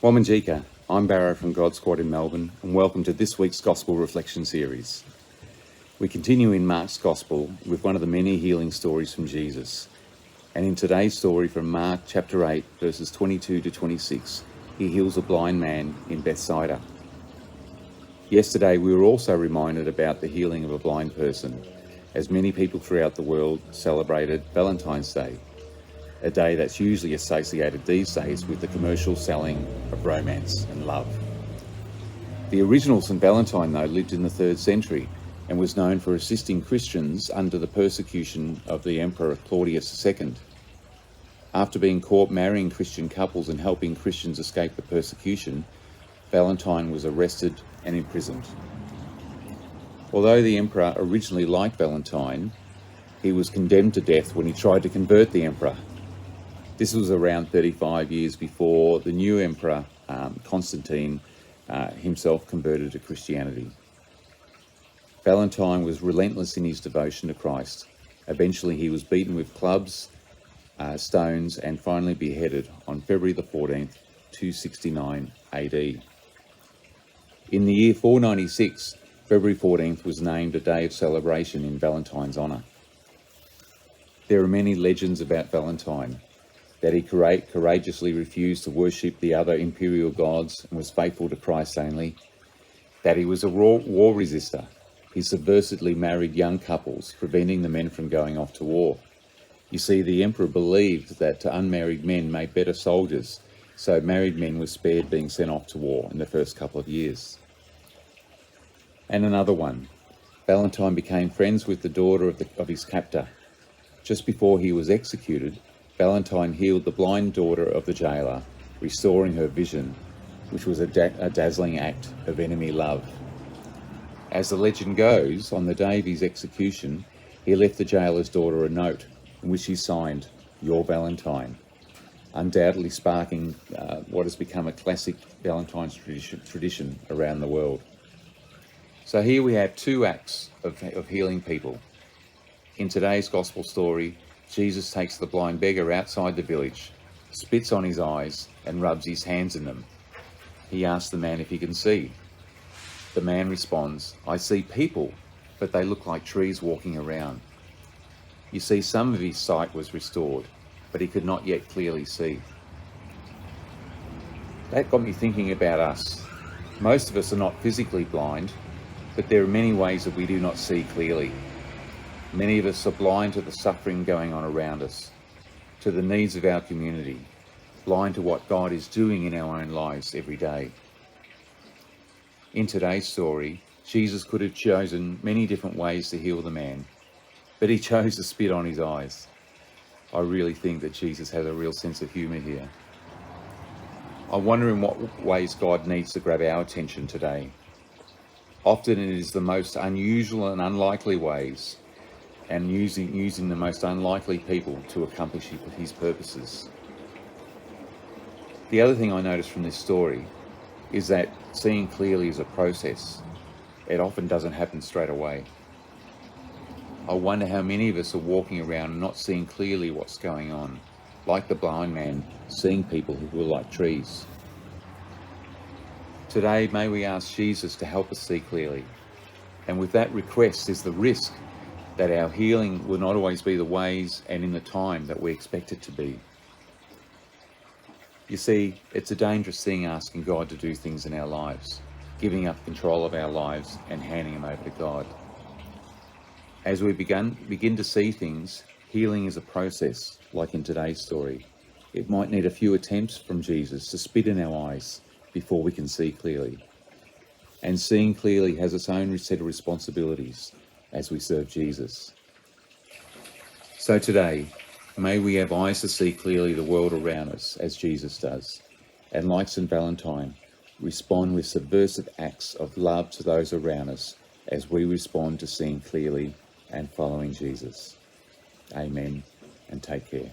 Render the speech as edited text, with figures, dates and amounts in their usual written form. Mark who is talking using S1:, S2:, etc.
S1: Wamanjika, I'm Barro from God Squad in Melbourne, and welcome to this week's Gospel Reflection Series. We continue in Mark's Gospel with one of the many healing stories from Jesus. And in today's story from Mark chapter 8, verses 22 to 26, he heals a blind man in Bethsaida. Yesterday we were also reminded about the healing of a blind person, as many people throughout the world celebrated Valentine's Day, a day that's usually associated these days with the commercial selling of romance and love. The original Saint Valentine, though, lived in the 3rd century and was known for assisting Christians under the persecution of the Emperor Claudius II. After being caught marrying Christian couples and helping Christians escape the persecution, Valentine was arrested and imprisoned. Although the emperor originally liked Valentine, he was condemned to death when he tried to convert the emperor. This was around 35 years before the new emperor, Constantine, himself converted to Christianity. Valentine was relentless in his devotion to Christ. Eventually he was beaten with clubs, stones, and finally beheaded on February the 14th, 269 AD. In the year 496, February 14th was named a day of celebration in Valentine's honour. There are many legends about Valentine, that he courageously refused to worship the other imperial gods and was faithful to Christ only, that he was a war resister. He subversively married young couples, preventing the men from going off to war. You see, the emperor believed that unmarried men made better soldiers, so married men were spared being sent off to war in the first couple of years. And another one, Valentine became friends with the daughter of his captor. Just before he was executed, Valentine healed the blind daughter of the jailer, restoring her vision, which was a dazzling act of enemy love. As the legend goes, on the day of his execution, he left the jailer's daughter a note in which he signed, "Your Valentine," undoubtedly sparking what has become a classic Valentine's tradition around the world. So here we have two acts of healing people. In today's gospel story, Jesus takes the blind beggar outside the village, spits on his eyes and rubs his hands in them. He asks the man if he can see. The man responds, "I see people, but they look like trees walking around." You see, some of his sight was restored, but he could not yet clearly see. That got me thinking about us. Most of us are not physically blind, but there are many ways that we do not see clearly. Many of us are blind to the suffering going on around us, to the needs of our community, blind to what God is doing in our own lives every day. In today's story, Jesus could have chosen many different ways to heal the man, but he chose to spit on his eyes. I really think that Jesus has a real sense of humour here. I wonder in what ways God needs to grab our attention today. Often it is the most unusual and unlikely ways, and using the most unlikely people to accomplish his purposes. The other thing I noticed from this story is that seeing clearly is a process. It often doesn't happen straight away. I wonder how many of us are walking around and not seeing clearly what's going on, like the blind man, seeing people who are like trees. Today, may we ask Jesus to help us see clearly. And with that request is the risk that our healing will not always be the ways and in the time that we expect it to be. You see, it's a dangerous thing asking God to do things in our lives, giving up control of our lives and handing them over to God. As we begin to see things, healing is a process, like in today's story. It might need a few attempts from Jesus to spit in our eyes before we can see clearly. And seeing clearly has its own set of responsibilities as we serve Jesus. So today, may we have eyes to see clearly the world around us as Jesus does, and like Saint Valentine, respond with subversive acts of love to those around us as we respond to seeing clearly and following Jesus. Amen, and take care.